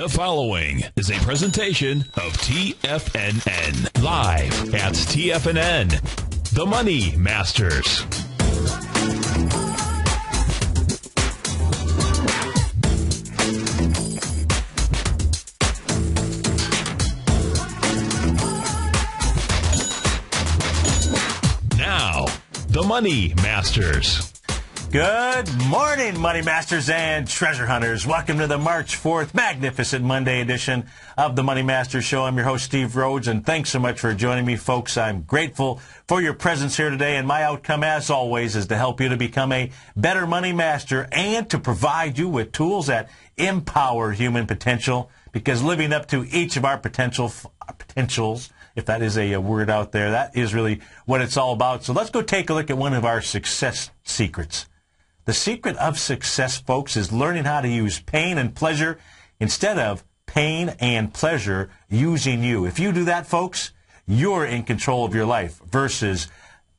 The following is a presentation of TFNN. Live at TFNN. The Money Masters. Now, the Money Masters. Good morning, Money Masters and Treasure Hunters. Welcome to the March 4th magnificent Monday edition of the Money Masters Show. I'm your host, Steve Rhodes, and thanks so much for joining me, folks. I'm grateful for your presence here today, and my outcome, as always, is to help you to become a better money master and to provide you with tools that empower human potential, because living up to each of our potentials, if that is a word out there, that is really what it's all about. So let's go take a look at one of our success secrets. The secret of success, folks, is learning how to use pain and pleasure instead of pain and pleasure using you. If you do that, folks, you're in control of your life versus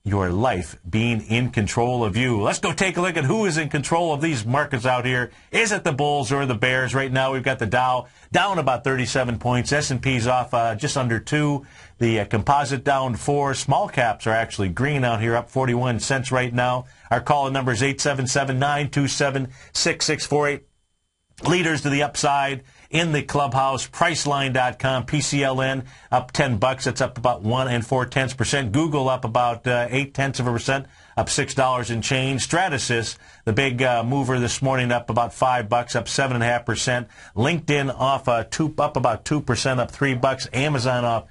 your life being in control of you. Let's go take a look at who is in control of these markets out here. Is it the Bulls or the Bears? Right now, we've got the Dow down about 37 points. S&P's off just under 2. The composite down 4. Small caps are actually green out here, up 41 cents right now. Our call number is 877-927-6648. Leaders to the upside in the clubhouse, Priceline.com, PCLN up $10. That's up about 1 4/10%. Google up about 0.8%, up $6 and change. Stratasys, the big mover this morning, up about $5, up 7.5%. LinkedIn off up about 2%, up $3. Amazon up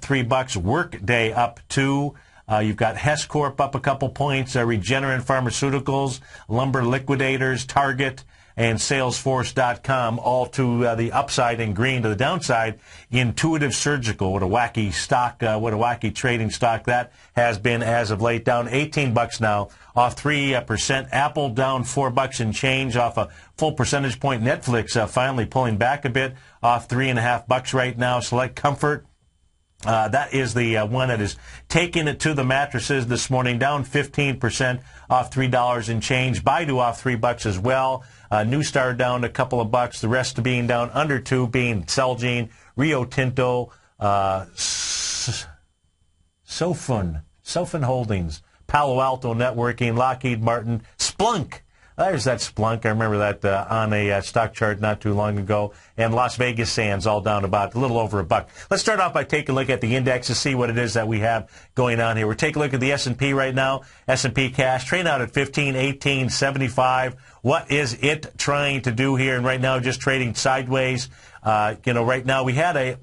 $3. Workday up 2. You've got Hess Corp up a couple points. Regeneron Pharmaceuticals, Lumber Liquidators, Target, and Salesforce.com, all to the upside and green. To the downside, Intuitive Surgical, what a wacky stock, what a wacky trading stock that has been as of late, down $18 now, off 3%. Apple down $4 and change, off a full percentage point. Netflix finally pulling back a bit, off $3.50 right now. Select Comfort. That is the one that is taking it to the mattresses this morning, down 15%, off $3 and change. Baidu off $3 as well. New Star down a couple of bucks. The rest being down under 2, being Celgene, Rio Tinto, Sofun Holdings, Palo Alto Networking, Lockheed Martin, Splunk. There's that Splunk. I remember that on a stock chart not too long ago. And Las Vegas Sands all down about a little over $1. Let's start off by taking a look at the index to see what it is that we have going on here. We're taking a look at the S&P right now. S&P cash trading out at 1518.75. What is it trying to do here? And right now, just trading sideways. Right now we had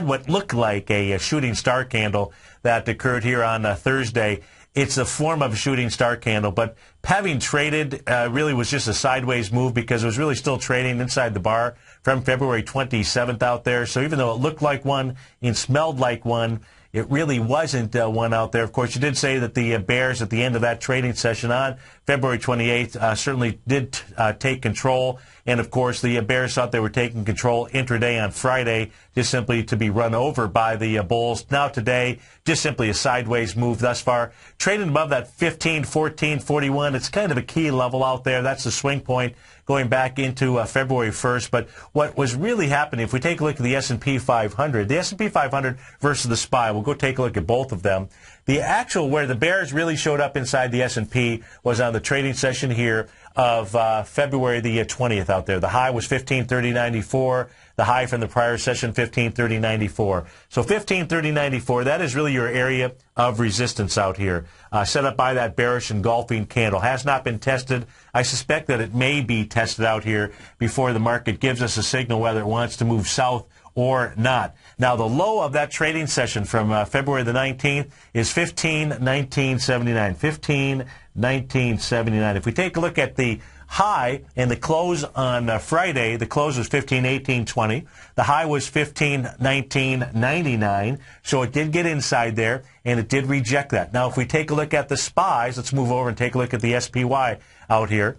what looked like a shooting star candle that occurred here on Thursday. It's a form of a shooting star candle, but having traded really was just a sideways move because it was really still trading inside the bar from February 27th out there. So even though it looked like one and smelled like one, it really wasn't one out there. Of course, you did say that the Bears at the end of that trading session on February 28th certainly did take control. And, of course, the Bears thought they were taking control intraday on Friday, just simply to be run over by the Bulls. Now today, just simply a sideways move thus far. Trading above that 15, 14, 41. It's kind of a key level out there. That's the swing point going back into February 1st. But what was really happening, if we take a look at the S&P 500, the S&P 500 versus the SPY, we'll go take a look at both of them. The actual where the Bears really showed up inside the S&P was on the trading session here of February the 20th out there. The high was 1530.94. The high from the prior session, 1530.94. So 1530.94, that is really your area of resistance out here, set up by that bearish engulfing candle. Has not been tested. I suspect that it may be tested out here before the market gives us a signal whether it wants to move south or not. Now, the low of that trading session from February the 19th is 1519.79. 1519.79. If we take a look at the high and the close on Friday, the close was 1518.20. The high was 1519.99. So it did get inside there, and it did reject that. Now, if we take a look at the SPYs, let's move over and take a look at the SPY out here.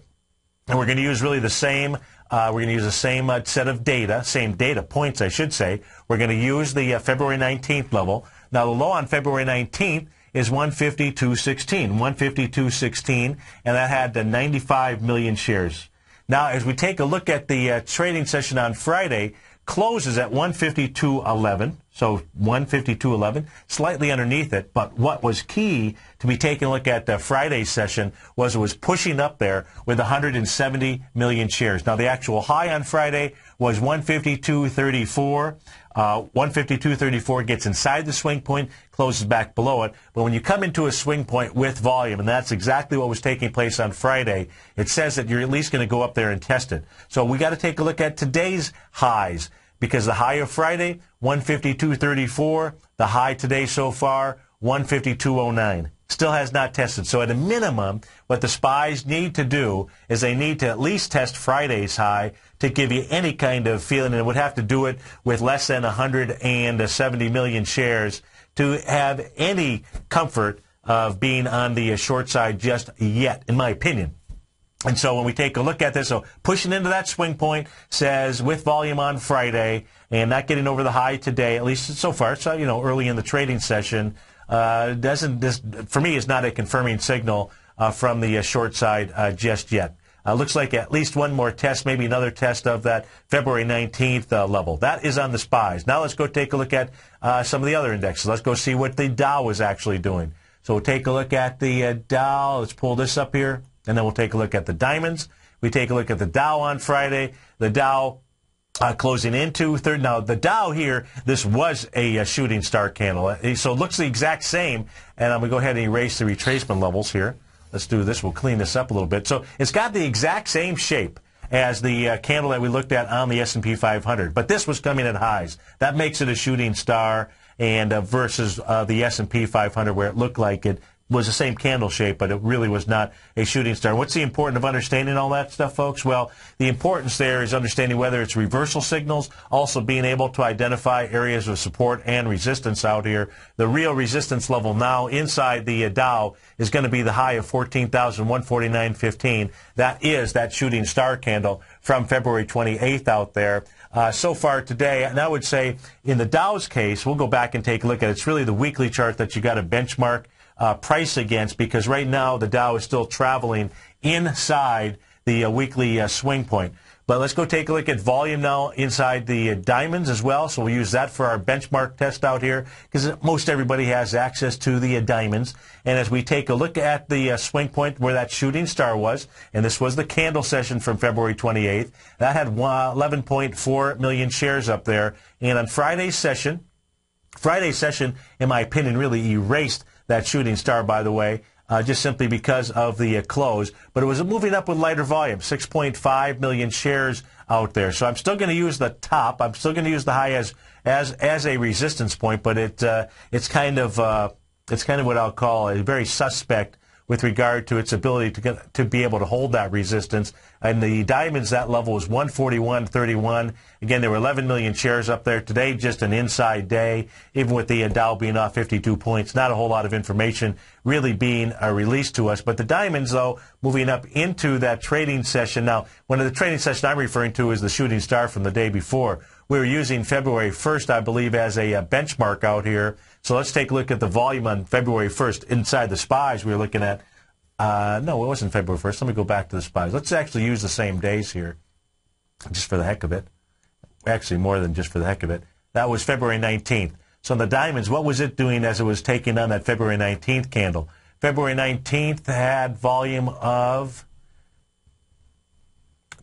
And we're going to use really the same set of data, same data points, I should say. We're going to use the February 19th level. Now, the low on February 19th is 152.16, 152.16, and that had 95 million shares. Now, as we take a look at the trading session on Friday, closes at 152.11, so 152.11, slightly underneath it. But what was key to be taking a look at the Friday session was it was pushing up there with 170 million shares. Now, the actual high on Friday was 152.34. 152.34 gets inside the swing point, closes back below it. But when you come into a swing point with volume, and that's exactly what was taking place on Friday, it says that you're at least going to go up there and test it. So we got to take a look at today's highs, because the high of Friday, 152.34. The high today so far, 152.09. Still has not tested. So at a minimum, what the spies need to do is they need to at least test Friday's high to give you any kind of feeling, and it would have to do it with less than 170 million shares to have any comfort of being on the short side just yet, in my opinion. And so when we take a look at this, so pushing into that swing point says with volume on Friday and not getting over the high today, at least so far, so, early in the trading session, this, for me, is not a confirming signal from the short side just yet. Looks like at least one more test, maybe another test of that February 19th level. That is on the spies. Now let's go take a look at some of the other indexes. Let's go see what the Dow is actually doing. So we'll take a look at the Dow. Let's pull this up here, and then we'll take a look at the diamonds. We take a look at the Dow on Friday. The Dow closing into third. Now, the Dow here, this was a shooting star candle. So it looks the exact same. And I'm going to go ahead and erase the retracement levels here. Let's do this. We'll clean this up a little bit. So it's got the exact same shape as the candle that we looked at on the S&P 500. But this was coming at highs. That makes it a shooting star, and versus the S&P 500, where it looked like it was the same candle shape, but it really was not a shooting star. What's the importance of understanding all that stuff, folks? Well, the importance there is understanding whether it's reversal signals, also being able to identify areas of support and resistance out here. The real resistance level now inside the Dow is going to be the high of 14,149.15. That is that shooting star candle from February 28th out there. So far today, and I would say in the Dow's case, we'll go back and take a look at it. It's really the weekly chart that you got to benchmark price against, because right now the Dow is still traveling inside the weekly swing point. But let's go take a look at volume now inside the diamonds as well. So we'll use that for our benchmark test out here, because most everybody has access to the diamonds. And as we take a look at the swing point where that shooting star was, and this was the candle session from February 28th, that had 11.4 million shares up there. And on Friday's session, in my opinion, really erased that shooting star, by the way, just simply because of the close. But it was moving up with lighter volume, 6.5 million shares out there. So I'm still going to use the top. I'm still going to use the high as a resistance point, but it's kind of what I'll call a very suspect with regard to its ability to be able to hold that resistance. And the diamonds, that level was 141.31. Again, there were 11 million shares up there. Today, just an inside day, even with the Dow being off 52 points. Not a whole lot of information really being released to us. But the diamonds, though, moving up into that trading session. Now, one of the trading sessions I'm referring to is the shooting star from the day before. We were using February 1st, I believe, as a benchmark out here. So let's take a look at the volume on February 1st. Inside the spies, we were looking at, no, it wasn't February 1st. Let me go back to the spies. Let's actually use the same days here, just for the heck of it. Actually, more than just for the heck of it. That was February 19th. So in the diamonds, what was it doing as it was taking on that February 19th candle? February 19th had volume of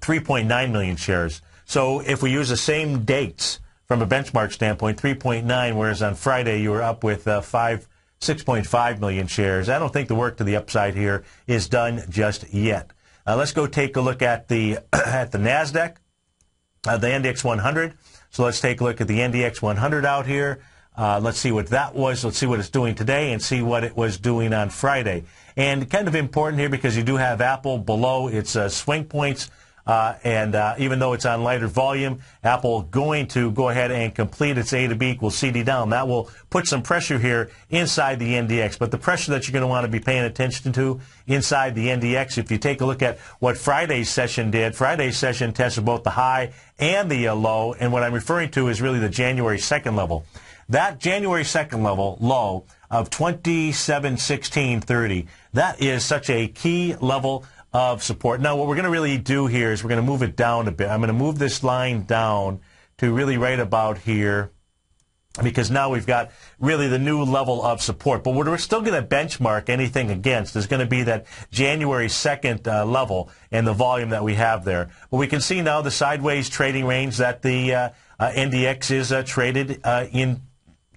3.9 million shares. So if we use the same dates from a benchmark standpoint, 3.9, whereas on Friday you were up with 6.5 million shares. I don't think the work to the upside here is done just yet. Let's go take a look at the at the NASDAQ, the NDX 100. So let's take a look at the NDX 100 out here. Let's see what that was. Let's see what it's doing today and see what it was doing on Friday. And kind of important here because you do have Apple below its swing points. And even though it's on lighter volume, Apple going to go ahead and complete its A to B equals CD down. That will put some pressure here inside the NDX. But the pressure that you're going to want to be paying attention to inside the NDX, if you take a look at what Friday's session did, Friday's session tested both the high and the low. And what I'm referring to is really the January 2nd level. That January 2nd level low of 27.1630, that is such a key level of support. Now, what we're going to really do here is we're going to move it down a bit. I'm going to move this line down to really right about here, because now we've got really the new level of support. But what we're still going to benchmark anything against is going to be that January 2nd level and the volume that we have there. But we can see now the sideways trading range that the NDX is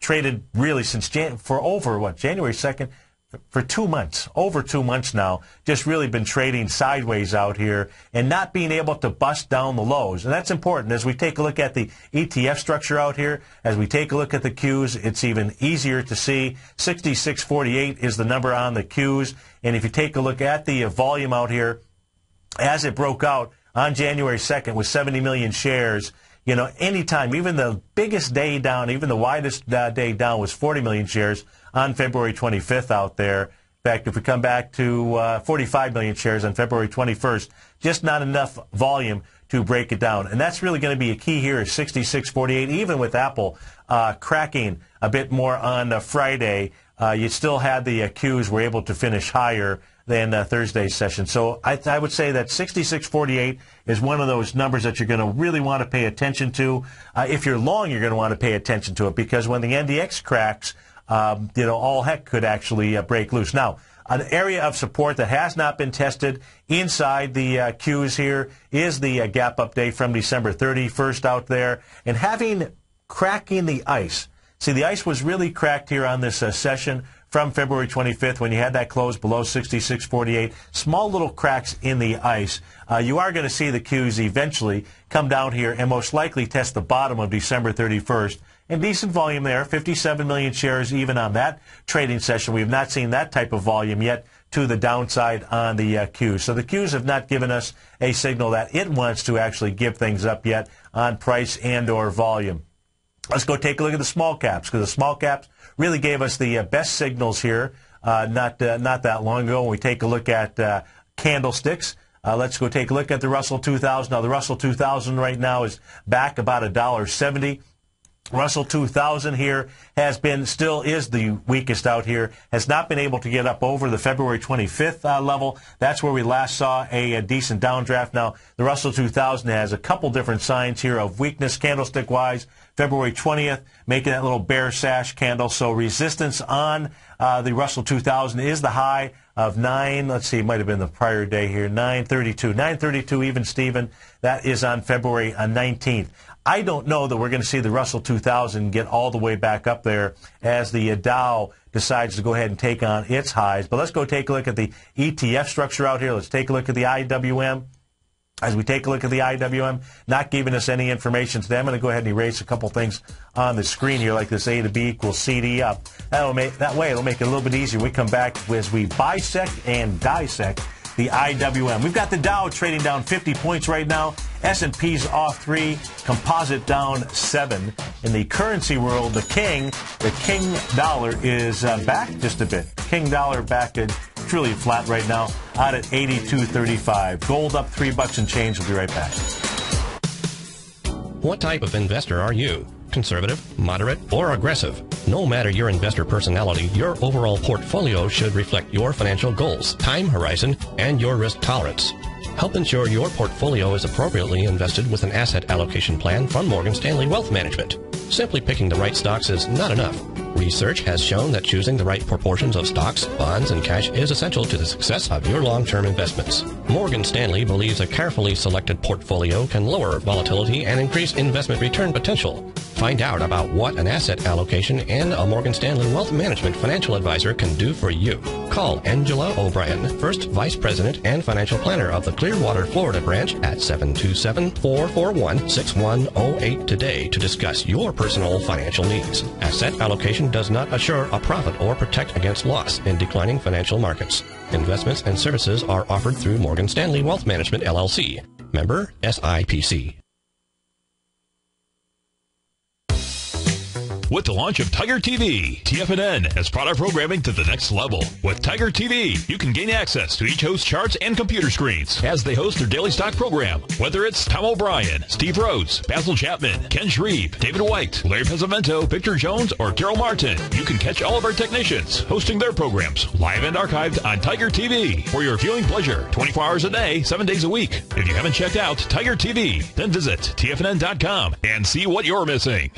traded really since for over, January 2nd? For 2 months, over 2 months now, just really been trading sideways out here and not being able to bust down the lows. And that's important. As we take a look at the ETF structure out here, as we take a look at the Qs, it's even easier to see. 6648 is the number on the Qs. And if you take a look at the volume out here, as it broke out on January 2nd with 70 million shares, you know, anytime, even the biggest day down, even the widest day down was 40 million shares on February 25th out there. In fact, if we come back to 45 million shares on February 21st, just not enough volume to break it down. And that's really going to be a key here is 6648. Even with Apple cracking a bit more on Friday, you still had the Qs were able to finish higher than Thursday's session. So I would say that 6648 is one of those numbers that you're going to really want to pay attention to. If you're long, you're going to want to pay attention to it, because when the NDX cracks, you know, all heck could actually break loose. Now, an area of support that has not been tested inside the Qs here is the gap up day from December 31st out there, and cracking the ice. See, the ice was really cracked here on this session from February 25th when you had that close below 6648. Small little cracks in the ice. You are going to see the Qs eventually come down here and most likely test the bottom of December 31st. And decent volume there, 57 million shares even on that trading session. We have not seen that type of volume yet to the downside on the Qs. So the Qs have not given us a signal that it wants to actually give things up yet on price and or volume. Let's go take a look at the small caps, because the small caps really gave us the best signals here not that long ago when we take a look at candlesticks. Let's go take a look at the Russell 2000. Now, the Russell 2000 right now is back about $1.70. Russell 2000 here still is the weakest out here, has not been able to get up over the February 25th level. That's where we last saw a decent downdraft. Now, the Russell 2000 has a couple different signs here of weakness candlestick-wise. February 20th, making that little bear sash candle. So resistance on the Russell 2000 is the high of let's see, it might have been the prior day here, 932. 932 even, Steven. That is on February 19th. I don't know that we're going to see the Russell 2000 get all the way back up there as the Dow decides to go ahead and take on its highs. But let's go take a look at the ETF structure out here. Let's take a look at the IWM. As we take a look at the IWM, not giving us any information today. I'm going to go ahead and erase a couple things on the screen here, like this A to B equals CD up. That way it'll make it a little bit easier. We come back as we bisect and dissect the IWM. We've got the Dow trading down 50 points right now. S&P's off 3, composite down 7. In the currency world, the king dollar is back just a bit. King dollar back at truly flat right now, out at 82.35. Gold up $3 and change. We'll be right back. What type of investor are you? Conservative, moderate, or aggressive? No matter your investor personality, your overall portfolio should reflect your financial goals, time horizon, and your risk tolerance. Help ensure your portfolio is appropriately invested with an asset allocation plan from Morgan Stanley Wealth Management. Simply picking the right stocks is not enough. Research has shown that choosing the right proportions of stocks, bonds, and cash is essential to the success of your long-term investments. Morgan Stanley believes a carefully selected portfolio can lower volatility and increase investment return potential. Find out about what an asset allocation and a Morgan Stanley Wealth Management financial advisor can do for you. Call Angela O'Brien, First Vice President and Financial Planner of the Clearwater, Florida branch at 727-441-6108 today to discuss your personal financial needs. Asset allocation does not assure a profit or protect against loss in declining financial markets. Investments and services are offered through Morgan Stanley Wealth Management, LLC. Member SIPC. with the launch of Tiger TV. TFNN has brought our programming to the next level. With Tiger TV, you can gain access to each host's charts and computer screens as they host their daily stock program. Whether it's Tom O'Brien, Steve Rhodes, Basil Chapman, Ken Shreve, David White, Larry Pesavento, Victor Jones, or Carol Martin, you can catch all of our technicians hosting their programs live and archived on Tiger TV for your viewing pleasure 24 hours a day, 7 days a week. If you haven't checked out Tiger TV, then visit TFNN.com and see what you're missing.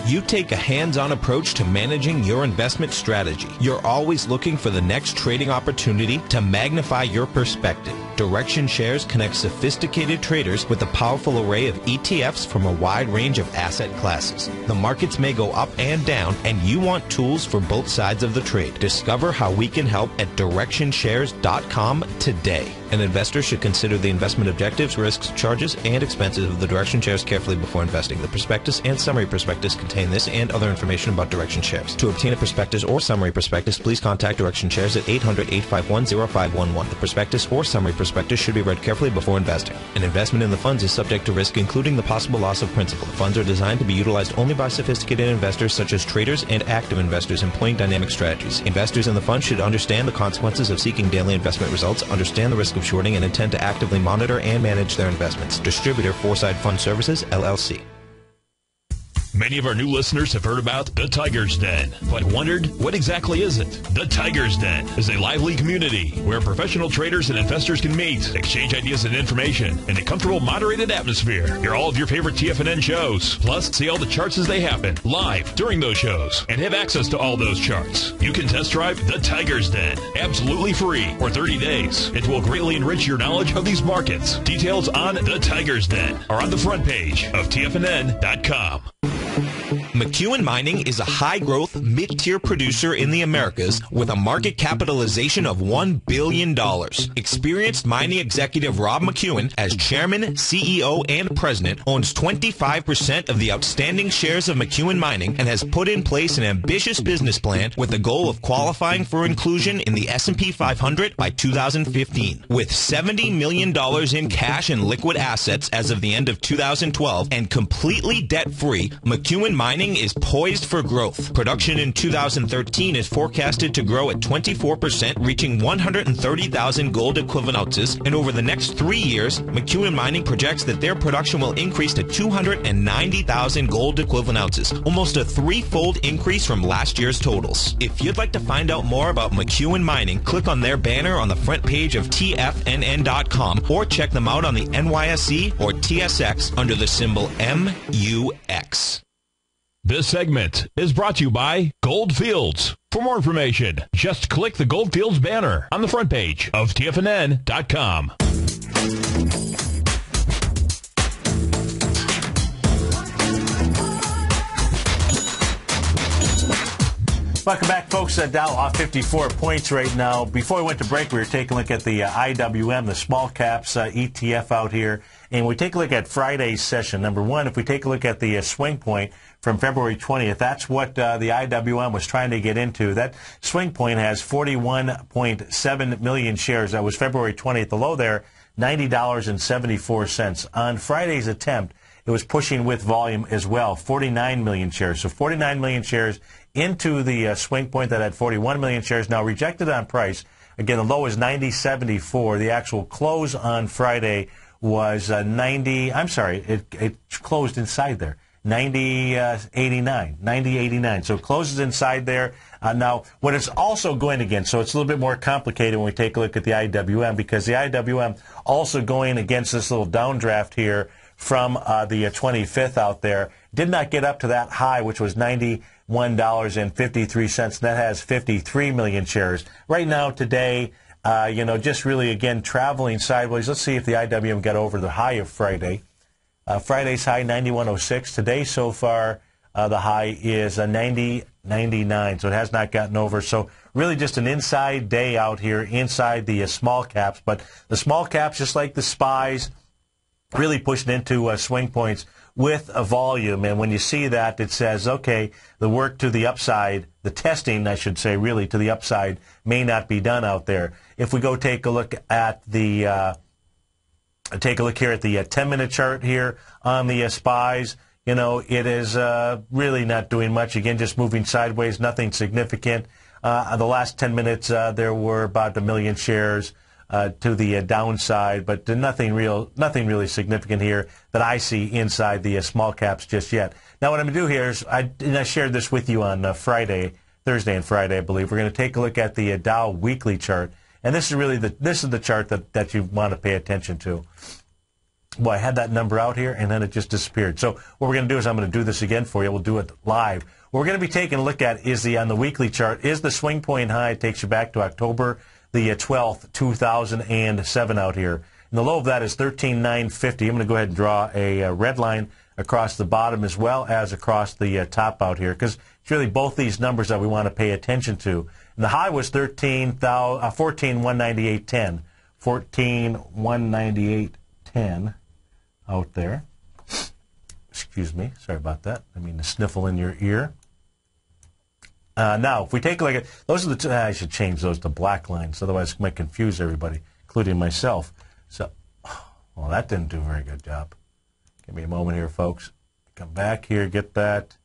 You take a hands-on approach to managing your investment strategy. You're always looking for the next trading opportunity to magnify your perspective. Direction Shares connects sophisticated traders with a powerful array of ETFs from a wide range of asset classes. The markets may go up and down, and you want tools for both sides of the trade. Discover how we can help at DirectionShares.com today. An investor should consider the investment objectives, risks, charges, and expenses of the Direction Shares carefully before investing. The prospectus and summary prospectus contain this and other information about Direction Shares. To obtain a prospectus or summary prospectus, please contact Direction Shares at 800-851-0511. The prospectus or summary prospectus should be read carefully before investing. An investment in the funds is subject to risk, including the possible loss of principal. The funds are designed to be utilized only by sophisticated investors such as traders and active investors employing dynamic strategies. Investors in the fund should understand the consequences of seeking daily investment results, understand the risk of shorting, and intend to actively monitor and manage their investments. Distributor Foreside Fund Services, LLC. Many of our new listeners have heard about the Tiger's Den, but wondered, what exactly is it? The Tiger's Den is a lively community where professional traders and investors can meet, exchange ideas and information in a comfortable, moderated atmosphere. Hear all of your favorite TFNN shows, plus see all the charts as they happen live during those shows, and have access to all those charts. You can test drive the Tiger's Den absolutely free for 30 days. It will greatly enrich your knowledge of these markets. Details on the Tiger's Den are on the front page of TFNN.com. McEwen Mining is a high-growth, mid-tier producer in the Americas with a market capitalization of $1 billion. Experienced mining executive Rob McEwen, as chairman, CEO, and president, owns 25% of the outstanding shares of McEwen Mining and has put in place an ambitious business plan with the goal of qualifying for inclusion in the S&P 500 by 2015. With $70 million in cash and liquid assets as of the end of 2012 and completely debt-free, McEwen Mining is poised for growth. Production in 2013 is forecasted to grow at 24%, reaching 130,000 gold equivalent ounces, and over the next 3 years, McEwen Mining projects that their production will increase to 290,000 gold equivalent ounces, almost a threefold increase from last year's totals. If you'd like to find out more about McEwen Mining, click on their banner on the front page of TFNN.com or check them out on the NYSE or TSX under the symbol MUX. This segment is brought to you by Goldfields. For more information, just click the Goldfields banner on the front page of TFNN.com. Welcome back, folks. Dow off 54 points right now. Before we went to break, we were taking a look at the IWM, the small caps ETF out here. And we take a look at Friday's session. Number one, if we take a look at the swing point from February 20th, that's what the IWM was trying to get into. That swing point has 41.7 million shares. That was February 20th. The low there, $90.74. On Friday's attempt, it was pushing with volume as well, 49 million shares. So 49 million shares into the swing point that had 41 million shares. Now rejected on price. Again, the low is 90.74. The actual close on Friday was it closed inside there. 90.89. So it closes inside there. Now, what it's also going against, so it's a little bit more complicated when we take a look at the IWM, because the IWM also going against this little downdraft here from the 25th out there. Did not get up to that high, which was $91.53. That has 53 million shares. Right now, today, just really, again, traveling sideways. Let's see if the IWM got over the high of Friday. Friday's high, 91.06. Today, so far, the high is 90.99, so it has not gotten over. So really just an inside day out here inside the small caps. But the small caps, just like the SPYs, really pushing into swing points with a volume. And when you see that, it says, okay, the work to the upside, the testing, I should say, really to the upside, may not be done out there. If we go take a look at the... Take a look here at the 10-minute chart here on the SPYs. it is really not doing much. Again, just moving sideways, nothing significant. The last 10 minutes, there were about 1 million shares to the downside, but nothing really significant here that I see inside the small caps just yet. Now, what I'm going to do here is, I shared this with you on Thursday and Friday, I believe. We're going to take a look at the Dow weekly chart, and this is really the chart that you want to pay attention to. Well, I had that number out here, and then it just disappeared. So what we're going to do is I'm going to do this again for you. We'll do it live. What we're going to be taking a look at is on the weekly chart, is the swing point high. It takes you back to October the 12th, 2007 out here. And the low of that is 13,950. I'm going to go ahead and draw a red line across the bottom as well as across the top out here, because it's really both these numbers that we want to pay attention to. And the high was 14,198.10. 14,198.10 out there. Excuse me. Sorry about that. I mean to sniffle in your ear. Now, if we take a look at, those are the two, I should change those to black lines, otherwise it might confuse everybody, including myself. So, well, that didn't do a very good job. Give me a moment here, folks. Come back here, get that.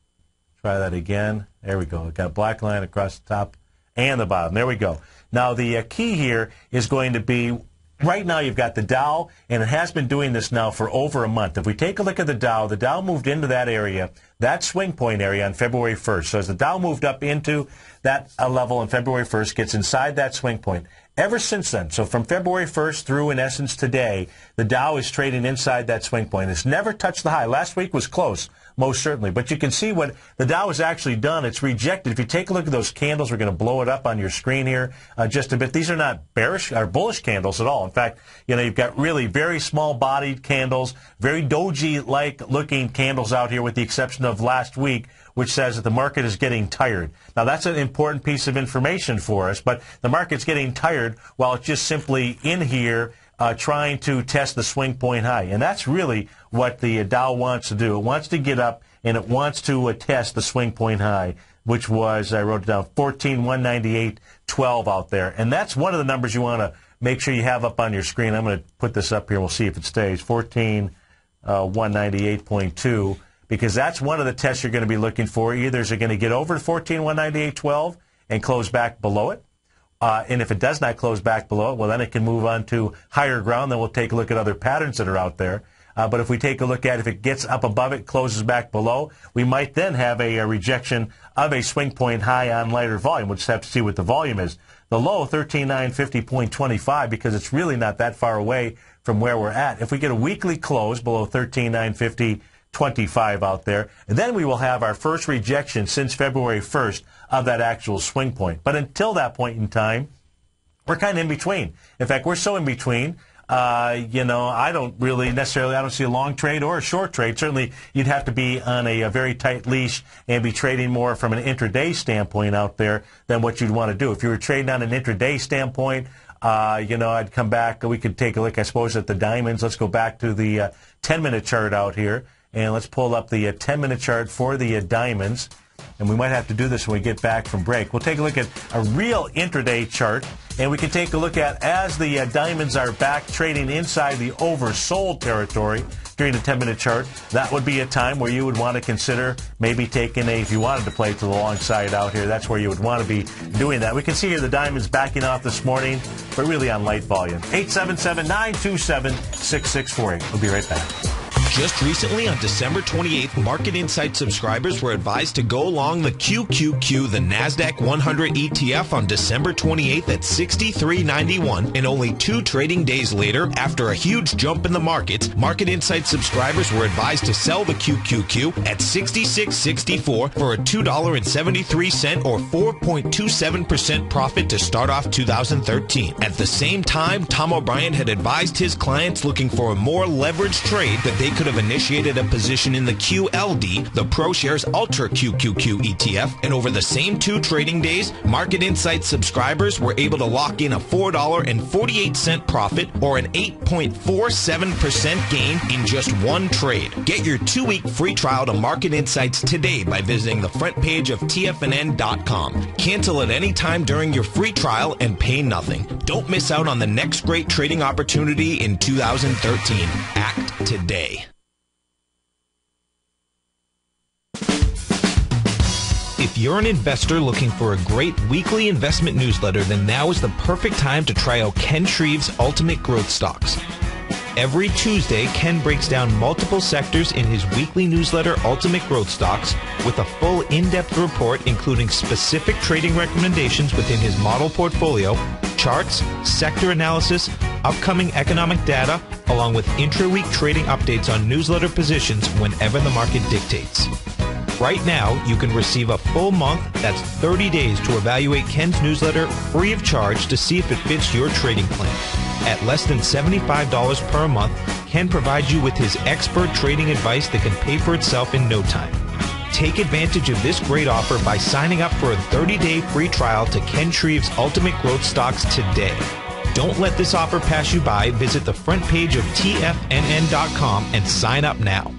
Try that again. There we go. We've got a black line across the top and the bottom. There we go. Now, the key here is going to be, right now you've got the Dow, and it has been doing this now for over a month. If we take a look at the Dow moved into that area, that swing point area on February 1st. So as the Dow moved up into that level on February 1st, gets inside that swing point. Ever since then, so from February 1st through, in essence, today, the Dow is trading inside that swing point. It's never touched the high. Last week was close, most certainly. But you can see what the Dow has actually done. It's rejected. If you take a look at those candles, we're going to blow it up on your screen here just a bit. These are not bearish or bullish candles at all. In fact, you've got really very small-bodied candles, very doji-like looking candles out here, with the exception of last week, which says that the market is getting tired. Now, that's an important piece of information for us, but the market's getting tired while it's just simply in here trying to test the swing point high. And that's really what the Dow wants to do. It wants to get up, and it wants to test the swing point high, which was, I wrote it down, 14,198.12 out there. And that's one of the numbers you want to make sure you have up on your screen. I'm going to put this up here, and we'll see if it stays, 14,198.2. Because that's one of the tests you're going to be looking for. Either is it going to get over 14,198.12 and close back below it. And if it does not close back below it, well, then it can move on to higher ground. Then we'll take a look at other patterns that are out there. But if we take a look at if it gets up above it, closes back below, we might then have a rejection of a swing point high on lighter volume. We'll just have to see what the volume is. The low, 13,950.25, because it's really not that far away from where we're at. If we get a weekly close below 13,950.25 out there, and then we will have our first rejection since February 1st of that actual swing point. But until that point in time, we're kind of in between. In fact, we're so in between, I don't see a long trade or a short trade. Certainly, you'd have to be on a very tight leash and be trading more from an intraday standpoint out there than what you'd want to do. If you were trading on an intraday standpoint, I'd come back. We could take a look, I suppose, at the diamonds. Let's go back to the 10-minute chart out here. And let's pull up the 10-minute chart for the diamonds. And we might have to do this when we get back from break. We'll take a look at a real intraday chart. And we can take a look at, as the diamonds are back trading inside the oversold territory during the 10-minute chart, that would be a time where you would want to consider maybe taking if you wanted to play to the long side out here, that's where you would want to be doing that. We can see here the diamonds backing off this morning, but really on light volume. 877-927-6648. We'll be right back. Just recently, on December 28th, Market Insight subscribers were advised to go long the QQQ, the NASDAQ 100 ETF, on December 28th at $63.91, and only 2 trading days later, after a huge jump in the markets, Market Insight subscribers were advised to sell the QQQ at $66.64 for a $2.73 or 4.27% profit to start off 2013. At the same time, Tom O'Brien had advised his clients looking for a more leveraged trade that they could have initiated a position in the QLD, the ProShares Ultra QQQ ETF, and over the same 2 trading days, Market Insight subscribers were able to lock in a $4.48 profit or an 8.47% gain in just 1 trade. Get your 2-week free trial to Market Insights today by visiting the front page of TFNN.com. Cancel at any time during your free trial and pay nothing. Don't miss out on the next great trading opportunity in 2013. Act today. If you're an investor looking for a great weekly investment newsletter, then now is the perfect time to try out Ken Shreve's Ultimate Growth Stocks. Every Tuesday, Ken breaks down multiple sectors in his weekly newsletter, Ultimate Growth Stocks, with a full in-depth report including specific trading recommendations within his model portfolio, charts, sector analysis, upcoming economic data, along with intra-week trading updates on newsletter positions whenever the market dictates. Right now, you can receive a full month, that's 30 days, to evaluate Ken's newsletter free of charge to see if it fits your trading plan. At less than $75 per month, Ken provides you with his expert trading advice that can pay for itself in no time. Take advantage of this great offer by signing up for a 30-day free trial to Ken Shreve's Ultimate Growth Stocks today. Don't let this offer pass you by. Visit the front page of TFNN.com and sign up now.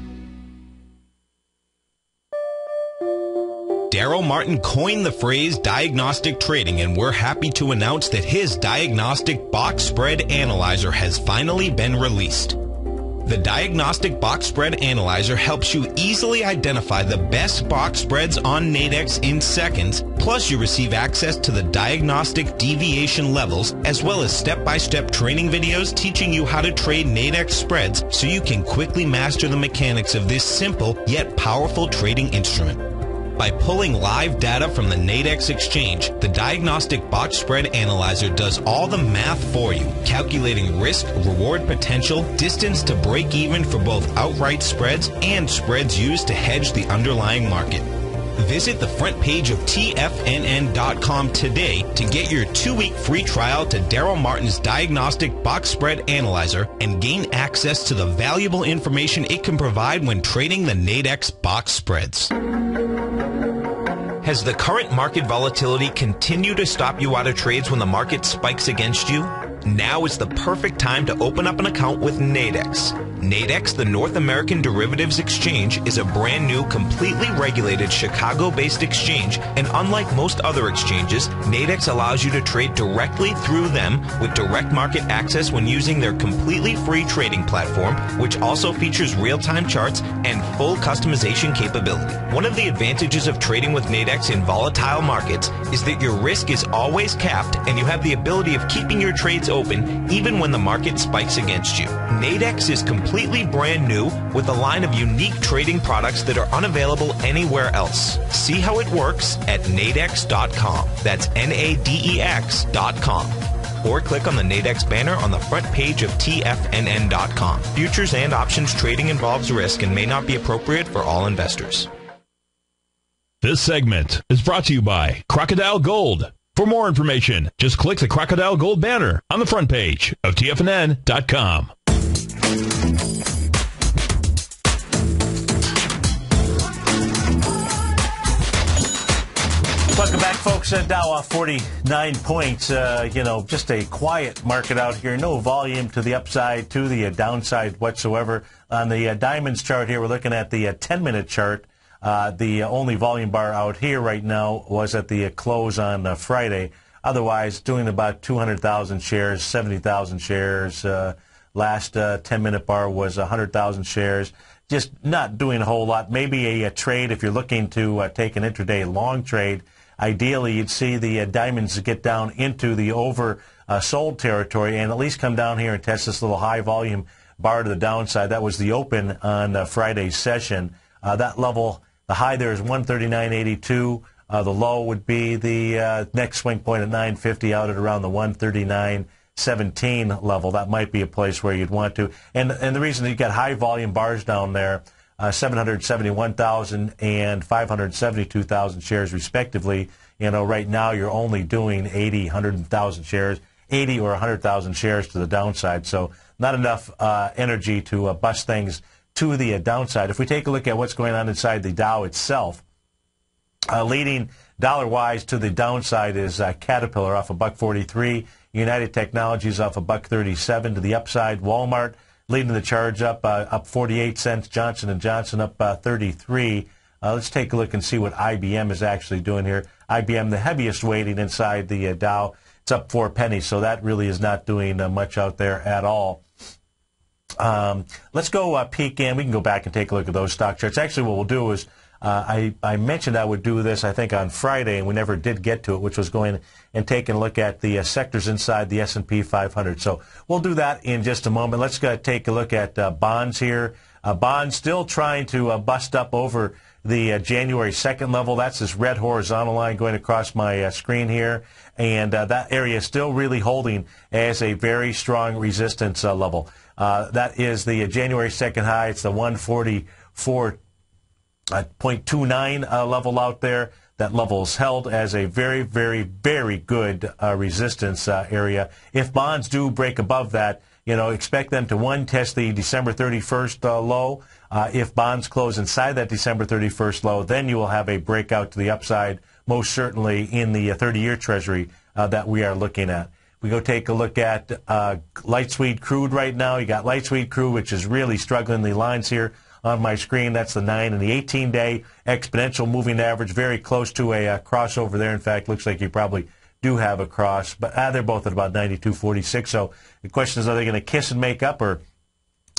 Daryl Martin coined the phrase diagnostic trading, and we're happy to announce that his diagnostic box spread analyzer has finally been released. The Diagnostic Box Spread Analyzer helps you easily identify the best box spreads on Nadex in seconds, plus you receive access to the diagnostic deviation levels, as well as step-by-step training videos teaching you how to trade Nadex spreads so you can quickly master the mechanics of this simple yet powerful trading instrument. By pulling live data from the Nadex exchange, the Diagnostic Box Spread Analyzer does all the math for you, calculating risk, reward potential, distance to break even for both outright spreads and spreads used to hedge the underlying market. Visit the front page of TFNN.com today to get your 2-week free trial to Daryl Martin's Diagnostic Box Spread Analyzer and gain access to the valuable information it can provide when trading the Nadex box spreads. Has the current market volatility continued to stop you out of trades when the market spikes against you? Now is the perfect time to open up an account with Nadex. Nadex, the North American Derivatives Exchange, is a brand new, completely regulated Chicago-based exchange, and unlike most other exchanges, Nadex allows you to trade directly through them with direct market access when using their completely free trading platform, which also features real-time charts and full customization capability. One of the advantages of trading with Nadex in volatile markets is that your risk is always capped and you have the ability of keeping your trades open even when the market spikes against you. Nadex is completely brand new with a line of unique trading products that are unavailable anywhere else. See how it works at nadex.com. That's NADEX.com. Or click on the Nadex banner on the front page of TFNN.com. Futures and options trading involves risk and may not be appropriate for all investors. This segment is brought to you by Crocodile Gold. For more information, just click the Crocodile Gold banner on the front page of TFNN.com. Welcome back, folks. Dow off 49 points. Just a quiet market out here. No volume to the upside, to the downside whatsoever. On the diamonds chart here, we're looking at the 10-minute chart. The only volume bar out here right now was at the close on Friday. Otherwise, doing about 200,000 shares, 70,000 shares. Last 10-minute bar was 100,000 shares. Just not doing a whole lot. Maybe a trade if you're looking to take an intraday long trade. Ideally, you'd see the diamonds get down into the oversold territory and at least come down here and test this little high volume bar to the downside. That was the open on Friday's session. That level, the high there is 139.82. The low would be the next swing point at 950 out at around the 139.17 level. That might be a place where you'd want to. And the reason that you got high volume bars down there, 771,000 and 572,000 shares respectively. Right now you're only doing 80, 100,000 shares, 80 or 100,000 shares to the downside. So not enough energy to bust things to the downside. If we take a look at what's going on inside the Dow itself, leading dollar-wise to the downside is Caterpillar off $1.43, United Technologies off $1.37 to the upside, Walmart leading the charge up 48 cents, Johnson & Johnson up 33. Let's take a look and see what IBM is actually doing here. IBM, the heaviest weighting inside the Dow, it's up 4 pennies, so that really is not doing much out there at all. Let's go peek in. We can go back and take a look at those stock charts. Actually, what we'll do is I mentioned I would do this, I think, on Friday, and we never did get to it, which was going and taking a look at the sectors inside the S&P 500. So we'll do that in just a moment. Let's take a look at bonds here. Bonds still trying to bust up over the January 2nd level. That's this red horizontal line going across my screen here. And that area is still really holding as a very strong resistance level. That is the January 2nd high. It's the 144.29 level out there. That level is held as a very, very, very good resistance area. If bonds do break above that, expect them to, test the December 31st low. If bonds close inside that December 31st low, then you will have a breakout to the upside, most certainly in the 30-year Treasury that we are looking at. We go take a look at light sweet crude right now. You got light sweet crude, which is really struggling. The lines here on my screen, that's the 9 and the 18-day exponential moving average, very close to a crossover there. In fact, looks like you probably do have a cross, but they're both at about 92.46. So the question is, are they going to kiss and make up or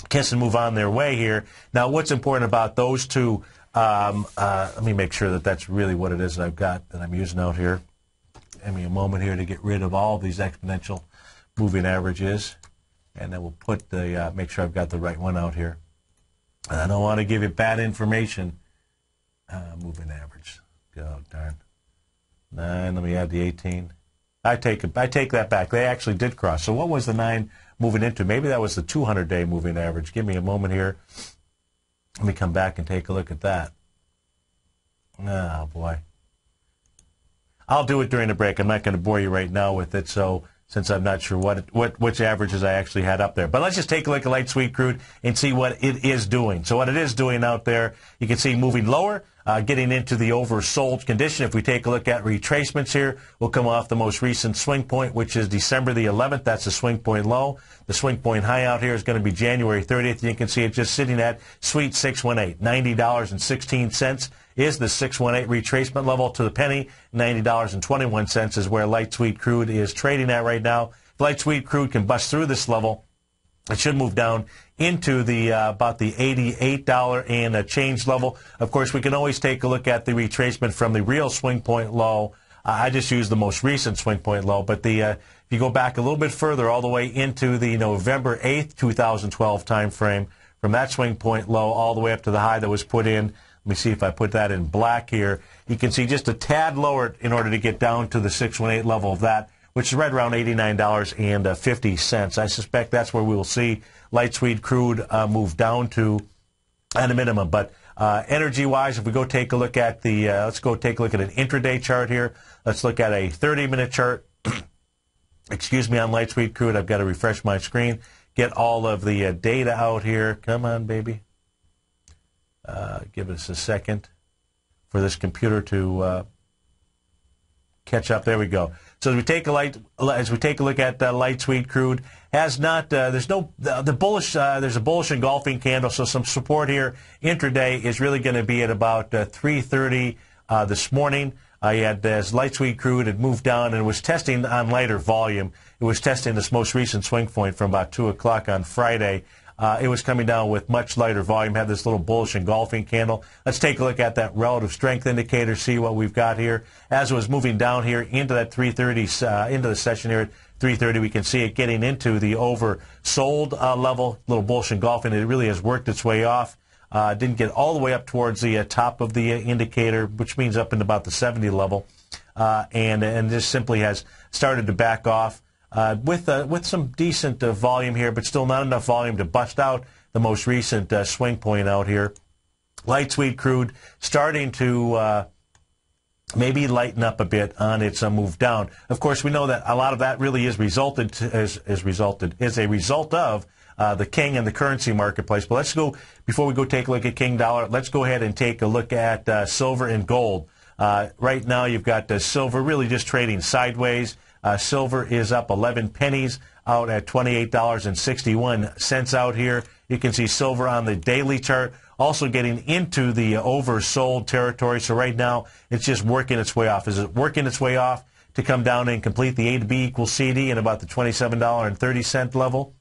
kiss and move on their way here? Now, what's important about those two, let me make sure that that's really what it is that I've got that I'm using out here. Give me a moment here to get rid of all of these exponential moving averages, and then we'll put the, make sure I've got the right one out here. And I don't want to give you bad information. Moving average. Oh, darn. 9, let me add the 18. I take that back. They actually did cross. So what was the 9 moving into? Maybe that was the 200-day moving average. Give me a moment here. Let me come back and take a look at that. Oh, boy. I'll do it during the break. I'm not going to bore you right now with it, so since I'm not sure which averages I actually had up there. But let's just take a look at light sweet crude and see what it is doing. So what it is doing out there, you can see moving lower, getting into the oversold condition. If we take a look at retracements here, we'll come off the most recent swing point, which is December the 11th. That's the swing point low. The swing point high out here is going to be January 30th. You can see it just sitting at sweet 618, $90.16 is the 618 retracement level to the penny. $90.21 is where light sweet crude is trading at right now. If light sweet crude can bust through this level, it should move down into the about the $88 and change level. Of course, we can always take a look at the retracement from the real swing point low. I just used the most recent swing point low, but if you go back a little bit further, all the way into the November 8th, 2012 time frame, from that swing point low all the way up to the high that was put in. Let me see if I put that in black here. You can see just a tad lower in order to get down to the 618 level of that, which is right around $89.50. I suspect that's where we will see light sweet crude move down to at a minimum. But energy-wise, if we go take a look at the, let's go take a look at an intraday chart here. Let's look at a 30-minute chart. Excuse me, on light sweet crude. I've got to refresh my screen, get all of the data out here. Come on, baby. Give us a second for this computer to catch up. There we go. So as we take a look at light sweet crude, has not there's no the bullish there's a bullish engulfing candle, so some support here intraday is really going to be at about 3:30 this morning. You had as light sweet crude had moved down and was testing on lighter volume. It was testing this most recent swing point from about 2 o'clock on Friday. It was coming down with much lighter volume, had this little bullish engulfing candle. Let's take a look at that relative strength indicator, see what we've got here. As it was moving down here into that 3:30, into the session here at 3:30, we can see it getting into the oversold level, little bullish engulfing. It really has worked its way off. Didn't get all the way up towards the top of the indicator, which means up in about the 70 level, and just simply has started to back off. With some decent volume here, but still not enough volume to bust out the most recent swing point out here. Light sweet crude starting to maybe lighten up a bit on its move down. Of course, we know that a lot of that really is a result of the King and the currency marketplace. But let's go, before we go take a look at King Dollar, let's go ahead and take a look at silver and gold. Right now, you've got silver really just trading sideways. Silver is up 11 pennies out at $28.61 out here. You can see silver on the daily chart also getting into the oversold territory. So right now, it's just working its way off. Is it working its way off to come down and complete the A to B equals CD at about the $27.30 level?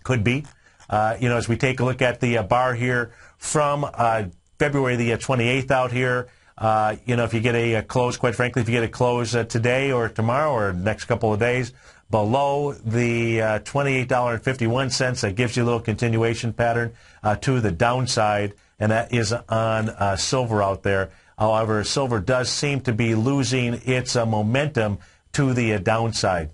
Could be. As we take a look at the bar here from February the 28th out here. If you get a close, quite frankly, if you get a close today or tomorrow or next couple of days below the $28.51, that gives you a little continuation pattern to the downside, and that is on silver out there. However, silver does seem to be losing its momentum to the downside,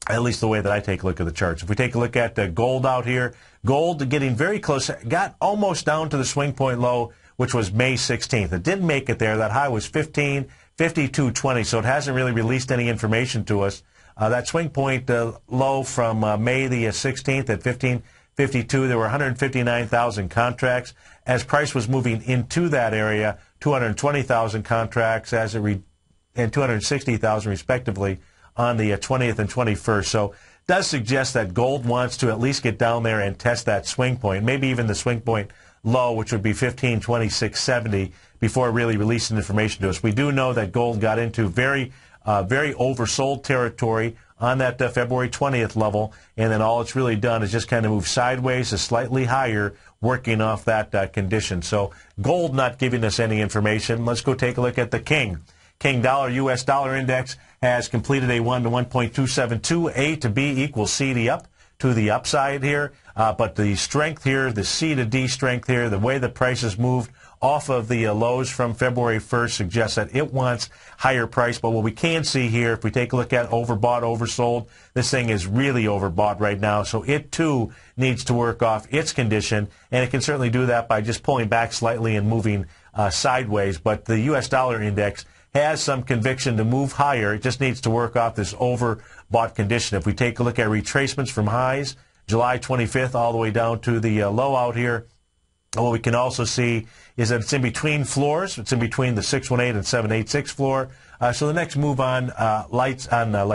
at least the way that I take a look at the charts. If we take a look at gold out here, gold getting very close, got almost down to the swing point low, which was May 16th. It didn't make it there. That high was 52.20, so it hasn't really released any information to us. That swing point low from May the 16th at 15.52, there were 159,000 contracts. As price was moving into that area, 220,000 contracts and 260,000 respectively on the 20th and 21st. So it does suggest that gold wants to at least get down there and test that swing point, maybe even the swing point low, which would be 1526.70, before really releasing information to us. We do know that gold got into very oversold territory on that February 20th level, and then all it's really done is just kind of move sideways to slightly higher, working off that condition. So gold not giving us any information. Let's go take a look at the King. King dollar, U.S. dollar index has completed a 1 to 1.272. A to B equals C to up to the upside here. But the strength here, the C to D strength here, the way the prices moved off of the lows from February 1st suggests that it wants higher price. But what we can see here, if we take a look at overbought, oversold, this thing is really overbought right now. So it, too, needs to work off its condition. And it can certainly do that by just pulling back slightly and moving sideways. But the U.S. dollar index has some conviction to move higher. It just needs to work off this overbought condition. If we take a look at retracements from highs, July 25th all the way down to the low out here, what we can also see is that it's in between floors. It's in between the 618 and 786 floor. So the next move on light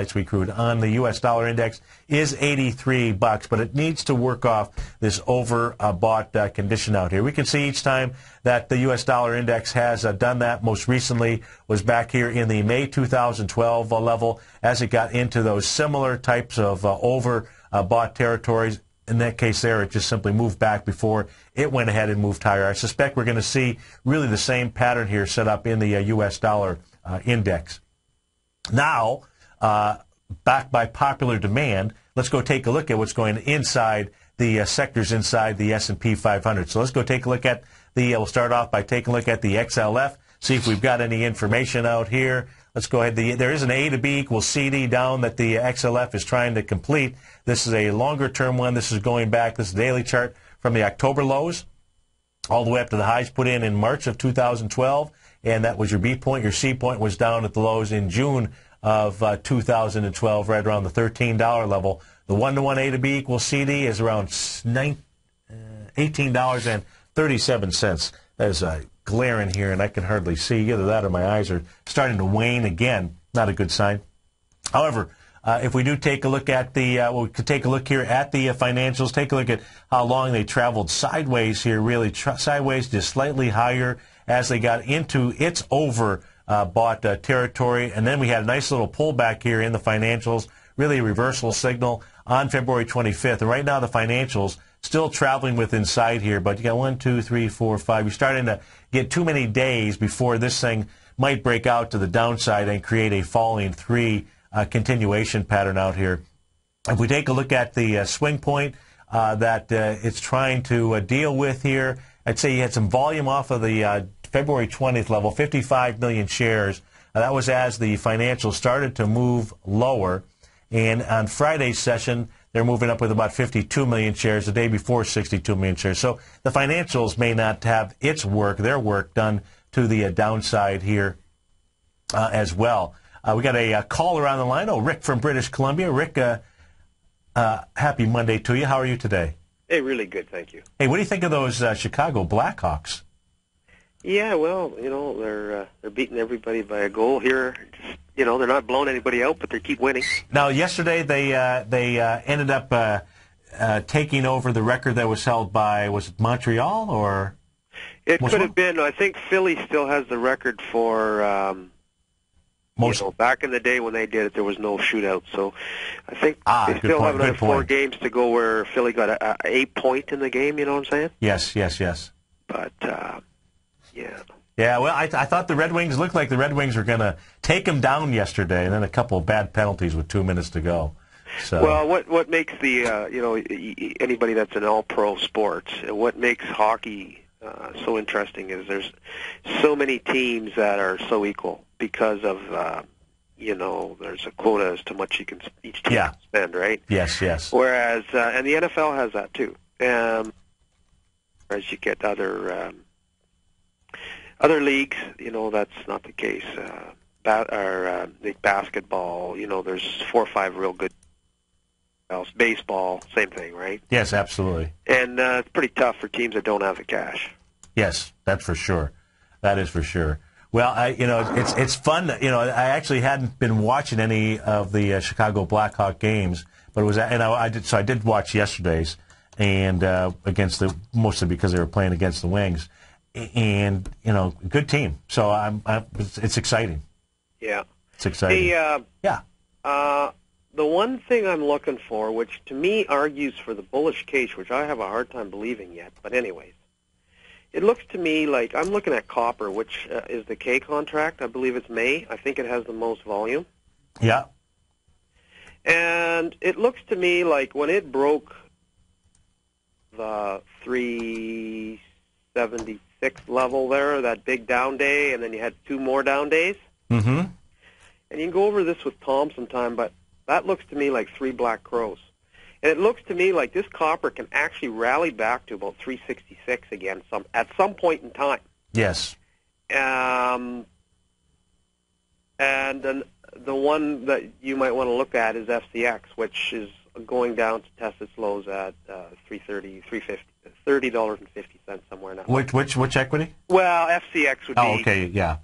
sweet crude on the U.S. dollar index is $83, but it needs to work off this overbought condition out here. We can see each time that the U.S. dollar index has done that. Most recently was back here in the May 2012 level as it got into those similar types of overbought territories. In that case there, it just simply moved back before it went ahead and moved higher. I suspect we're going to see really the same pattern here set up in the U.S. dollar index. Now, backed by popular demand, let's go take a look at what's going inside the sectors inside the S&P 500. So let's go take a look at we'll start off by taking a look at the XLF, see if we've got any information out here. Let's go ahead. There is an A to B equals CD down that the XLF is trying to complete. This is a longer-term one. This is going back. This is a daily chart from the October lows all the way up to the highs put in March of 2012. And that was your B point. Your C point was down at the lows in June of 2012, right around the $13 level. The 1-to-1 A to B equals CD is around $18.37. That is glaring here, and I can hardly see. Either that or my eyes are starting to wane again. Not a good sign. However, if we do take a look at we could take a look here at the financials, take a look at how long they traveled sideways here, really sideways, just slightly higher as they got into its overbought territory. And then we had a nice little pullback here in the financials, really a reversal signal on February 25th. And right now the financials still traveling with inside here, but you got 1, 2, 3, 4, 5. You're starting to get too many days before this thing might break out to the downside and create a falling 3 continuation pattern out here. If we take a look at the swing point that it's trying to deal with here, I'd say you had some volume off of the February 20th level, 55 million shares. That was as the financials started to move lower. And on Friday's session, they're moving up with about 52 million shares, the day before 62 million shares. So the financials may not have their work done to the downside here as well. We got a caller on the line. Rick from British Columbia. Rick, happy Monday to you. How are you today? Hey, really good, thank you. Hey, what do you think of those Chicago Blackhawks? Yeah, well, they're beating everybody by a goal here. Just, they're not blowing anybody out, but they keep winning. Now, yesterday they ended up taking over the record that was held by, was it Montreal or? It could have been. I think Philly still has the record for. Back in the day when they did it, there was no shootout. So I think they still have another 4 games to go where Philly got a 8 point in the game, you know what I'm saying? Yes. But, Yeah, well, I thought the Red Wings looked like the Red Wings were going to take them down yesterday, and then a couple of bad penalties with 2 minutes to go. So. Well, what makes the anybody that's an all-pro sport, what makes hockey so interesting is there's so many teams that are so equal because of there's a quota as to much each team can spend, right? Yes. Whereas and the NFL has that too. As you get other leagues, that's not the case. Like basketball, there's 4 or 5 real good. Baseball, same thing, right? Yes, absolutely. And it's pretty tough for teams that don't have the cash. Yes, that's for sure. That is for sure. Well, it's fun. I actually hadn't been watching any of the Chicago Blackhawk games, but I did watch yesterday's, and mostly because they were playing against the Wings, and good team. So it's exciting. Yeah, it's exciting. Hey, the one thing I'm looking for, which to me argues for the bullish case, which I have a hard time believing yet, but anyways, it looks to me like I'm looking at copper, which is the K contract. I believe it's May. I think it has the most volume. Yeah. And it looks to me like when it broke the 376 level there, that big down day, and then you had 2 more down days. Mm-hmm. And you can go over this with Tom sometime, but that looks to me like 3 black crows. And it looks to me like this copper can actually rally back to about 366 again at some point in time. Yes. And then the one that you might want to look at is FCX, which is going down to test its lows at $30.50 somewhere now. Which equity? Well, FCX would be. Oh, okay, yeah.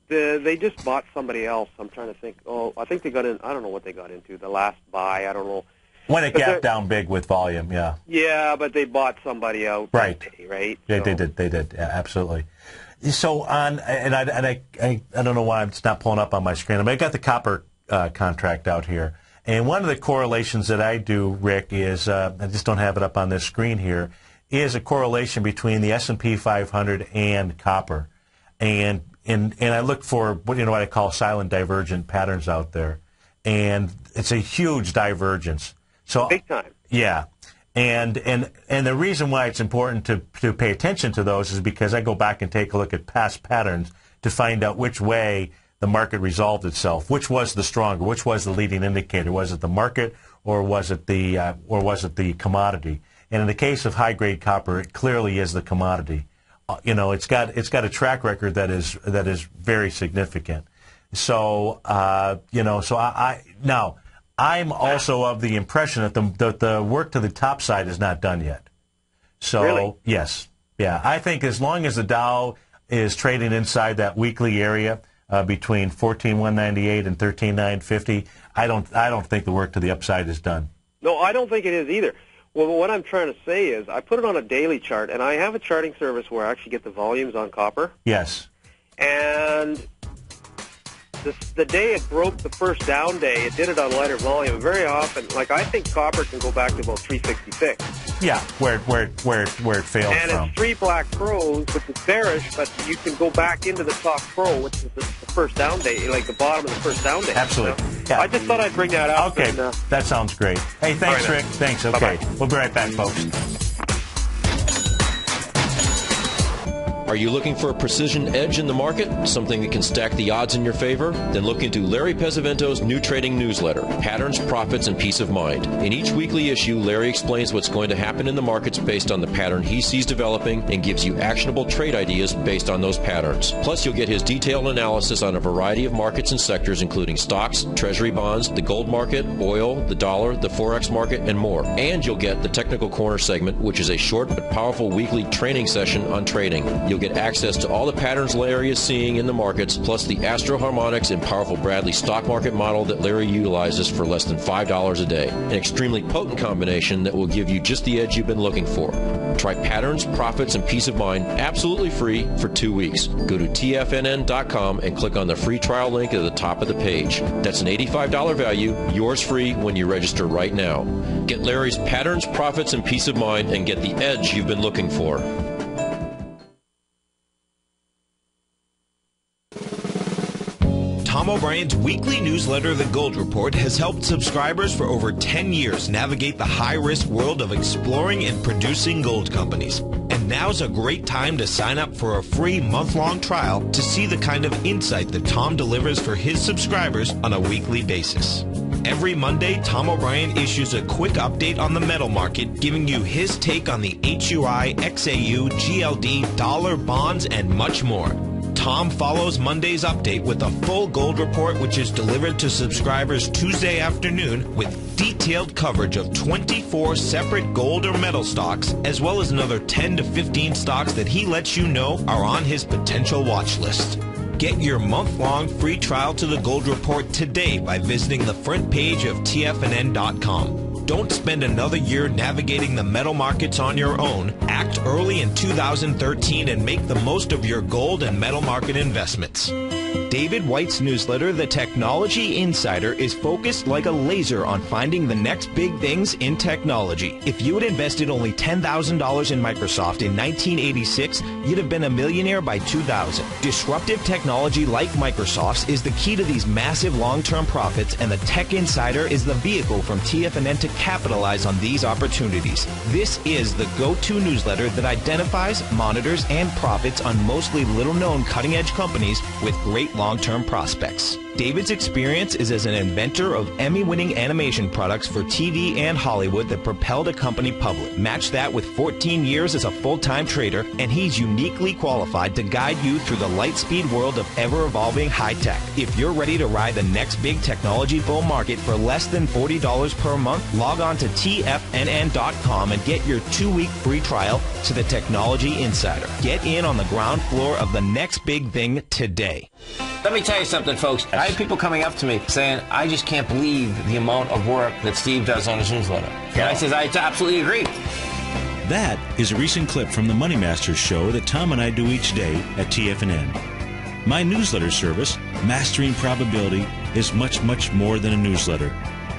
They just bought somebody else. I'm trying to think. Oh, I think they got in. I don't know what they got into. The last buy, I don't know. When it gapped down big with volume, yeah. Yeah, but they bought somebody out. Right. That day, right. Yeah, so. They did. Yeah, absolutely. So I don't know why it's not pulling up on my screen. I got the copper contract out here, and one of the correlations that I do, Rick, is I just don't have it up on this screen here. Is a correlation between the S&P 500 and copper, and I look for what I call silent divergent patterns out there, and it's a huge divergence. So big time. Yeah, and the reason why it's important to pay attention to those is because I go back and take a look at past patterns to find out which way the market resolved itself, which was the stronger, which was the leading indicator. Was it the market or was it the commodity? And in the case of high grade copper, it clearly is the commodity. It's got a track record that is very significant. So I'm also of the impression that the work to the top side is not done yet. So really? Yes, yeah, I think as long as the Dow is trading inside that weekly area between 14,198 and 13,950, I don't think the work to the upside is done. No, I don't think it is either. Well, what I'm trying to say is I put it on a daily chart, and I have a charting service where I actually get the volumes on copper. Yes. And the day it broke the first down day, it did it on lighter volume. Very often, I think copper can go back to about 366. Yeah, where it failed and from. It's 3 black crows, which is bearish, but you can go back into the top crow, which is the first down day, like the bottom of the first down day. Absolutely. Yeah. I just thought I'd bring that up. Okay, that sounds great. Hey, thanks, right, Rick. Thanks. Okay, bye-bye. We'll be right back, folks. Are you looking for a precision edge in the market? Something that can stack the odds in your favor? Then look into Larry Pesavento's new trading newsletter, Patterns, Profits, and Peace of Mind. In each weekly issue, Larry explains what's going to happen in the markets based on the pattern he sees developing and gives you actionable trade ideas based on those patterns. Plus, you'll get his detailed analysis on a variety of markets and sectors, including stocks, treasury bonds, the gold market, oil, the dollar, the forex market, and more. And you'll get the Technical Corner segment, which is a short but powerful weekly training session on trading. You'll get access to all the patterns Larry is seeing in the markets, plus the Astro Harmonics and powerful Bradley stock market model that Larry utilizes for less than $5 a day. An extremely potent combination that will give you just the edge you've been looking for. Try Patterns, Profits, and Peace of Mind absolutely free for 2 weeks. Go to tfnn.com and click on the free trial link at the top of the page. That's an $85 value, yours free when you register right now. Get Larry's Patterns, Profits, and Peace of Mind and get the edge you've been looking for. Tom O'Brien's weekly newsletter, The Gold Report, has helped subscribers for over 10 years navigate the high-risk world of exploring and producing gold companies. And now's a great time to sign up for a free month-long trial to see the kind of insight that Tom delivers for his subscribers on a weekly basis. Every Monday, Tom O'Brien issues a quick update on the metal market, giving you his take on the HUI, XAU, GLD, dollar, bonds, and much more. Tom follows Monday's update with a full gold report, which is delivered to subscribers Tuesday afternoon with detailed coverage of 24 separate gold or metal stocks, as well as another 10 to 15 stocks that he lets you know are on his potential watch list. Get your month-long free trial to the Gold Report today by visiting the front page of TFNN.com. Don't spend another year navigating the metal markets on your own. Act early in 2013 and make the most of your gold and metal market investments. David White's newsletter, The Technology Insider, is focused like a laser on finding the next big things in technology. If you had invested only $10,000 in Microsoft in 1986, you'd have been a millionaire by 2000. Disruptive technology like Microsoft's is the key to these massive long-term profits, and the Tech Insider is the vehicle from TFNN to capitalize on these opportunities. This is the go-to newsletter that identifies, monitors, and profits on mostly little-known cutting-edge companies with great long-term prospects. David's experience is as an inventor of Emmy-winning animation products for TV and Hollywood that propelled a company public. Match that with 14 years as a full-time trader, and he's uniquely qualified to guide you through the light-speed world of ever-evolving high-tech. If you're ready to ride the next big technology bull market for less than $40 per month, log on to TFNN.com and get your 2-week free trial to the Technology Insider. Get in on the ground floor of the next big thing today. Let me tell you something, folks. I have people coming up to me saying, I just can't believe the amount of work that Steve does on his newsletter. And I says, I absolutely agree. That is a recent clip from the Money Masters show that Tom and I do each day at TFNN. My newsletter service, Mastering Probability, is much, much more than a newsletter.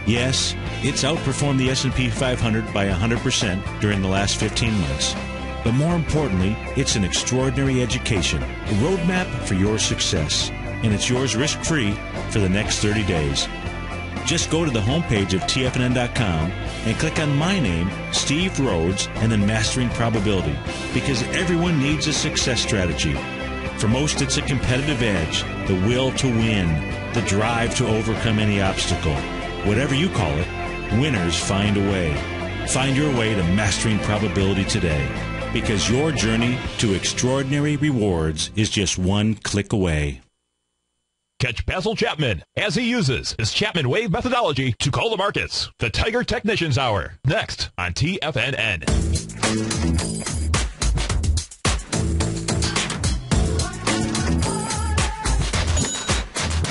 Yes, it's outperformed the S&P 500 by 100% during the last 15 months. But more importantly, it's an extraordinary education, a roadmap for your success. And it's yours risk-free for the next 30 days. Just go to the homepage of TFNN.com and click on my name, Steve Rhodes, and then Mastering Probability, because everyone needs a success strategy. For most, it's a competitive edge, the will to win, the drive to overcome any obstacle. Whatever you call it, winners find a way. Find your way to Mastering Probability today, because your journey to extraordinary rewards is just one click away. Catch Basil Chapman as he uses his Chapman Wave methodology to call the markets. The Tiger Technicians Hour, next on TFNN.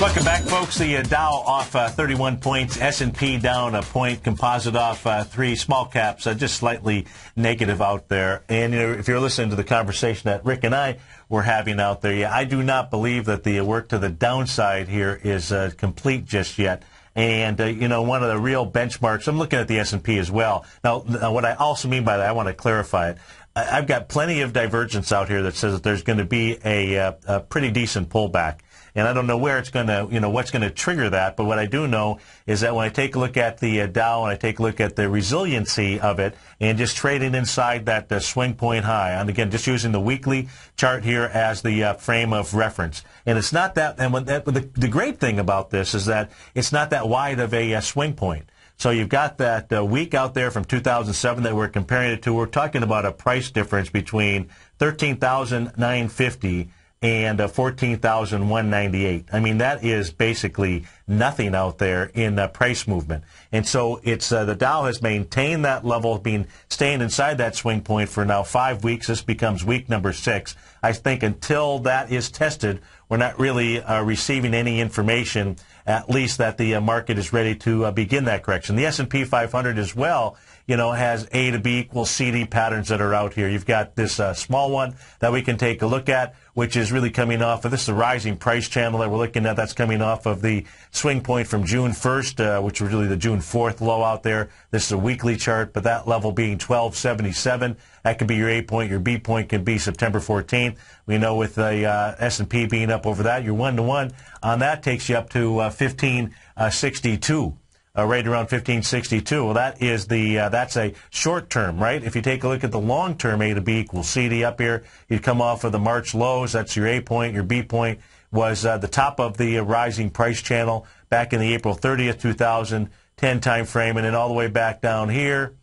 Welcome back, folks. The Dow off 31 points, S&P down a point, composite off 3, small caps just slightly negative out there. And if you're listening to the conversation that Rick and I were having out there, I do not believe that the work to the downside here is complete just yet. And, one of the real benchmarks, I'm looking at the S&P as well. Now, what I also mean by that, I want to clarify it. I've got plenty of divergence out here that says that there's going to be a pretty decent pullback. And I don't know where it's going to, what's going to trigger that. But what I do know is that when I take a look at the Dow and I take a look at the resiliency of it and just trading inside that swing point high, and again, just using the weekly chart here as the frame of reference. And it's not that, and the great thing about this is that it's not that wide of a swing point. So you've got that week out there from 2007 that we're comparing it to. We're talking about a price difference between $13,950 and $14,198. I mean, that is basically nothing out there in price movement. And so it's the Dow has maintained that level, staying inside that swing point for now 5 weeks. This becomes week number 6. I think until that is tested, we're not really receiving any information, at least that the market is ready to begin that correction. The S&P 500 as well has A to B equals CD patterns that are out here. You've got this small one that we can take a look at, which is really coming off of, this is a rising price channel that we're looking at. That's coming off of the swing point from June 1st, which was really the June 4th low out there. This is a weekly chart, but that level being 1277. That could be your A point. Your B point can be September 14th. We know with the S&P being up over that, your 1-to-1 on that takes you up to 1562. Right around 1562. Well, that is that's a short term, right? If you take a look at the long term, A to B equals CD up here, you'd come off of the March lows. That's your A point. Your B point was the top of the rising price channel back in the April 30th, 2010 time frame, and then all the way back down here,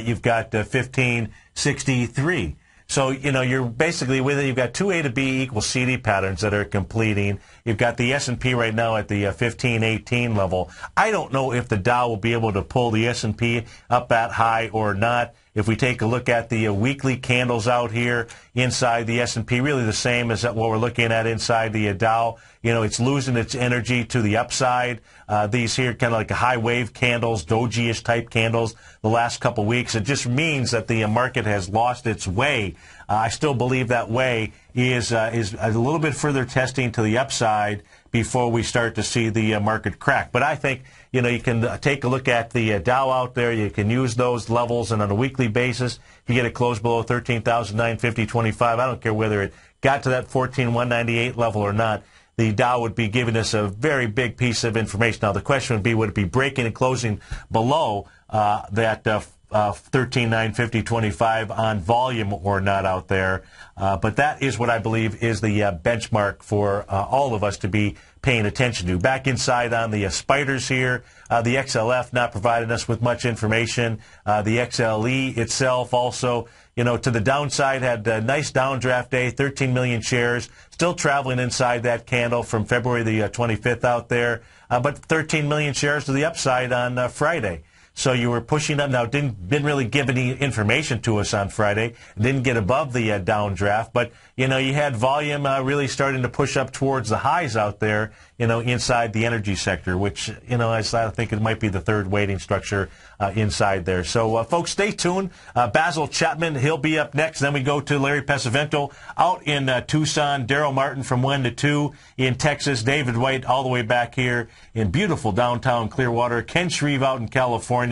you've got 1563. So, you're basically with it. You've got two A to B equals CD patterns that are completing. You've got the S&P right now at the 1518 level. I don't know if the Dow will be able to pull the S&P up that high or not. If we take a look at the weekly candles out here inside the S&P, really the same as what we're looking at inside the Dow. It's losing its energy to the upside. These here kind of like high wave candles, doji-ish type candles the last couple weeks. It just means that the market has lost its way. I still believe that way is a little bit further testing to the upside before we start to see the market crack. But I think, you can take a look at the Dow out there. You can use those levels, and on a weekly basis, if you get it close below 13,950.25, I don't care whether it got to that 14,198 level or not, the Dow would be giving us a very big piece of information. Now, the question would be, would it be breaking and closing below that 13,950.25 on volume or not out there? But that is what I believe is the benchmark for all of us to be paying attention to. Back inside on the spiders here, the XLF not providing us with much information. The XLE itself also, to the downside, had a nice downdraft day, 13 million shares, still traveling inside that candle from February the 25th out there, but 13 million shares to the upside on Friday. So you were pushing up. Now, didn't really give any information to us on Friday. Didn't get above the downdraft, but you had volume really starting to push up towards the highs out there, inside the energy sector, which I think it might be the third weighting structure inside there. So, folks, stay tuned. Basil Chapman, he'll be up next. Then we go to Larry Pesavento out in Tucson. Daryl Martin from 1 to 2 in Texas. David White all the way back here in beautiful downtown Clearwater. Ken Shreve out in California,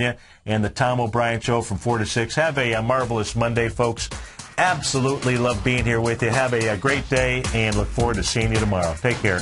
and the Tom O'Brien Show from 4 to 6. Have a marvelous Monday, folks. Absolutely love being here with you. Have a great day, and look forward to seeing you tomorrow. Take care.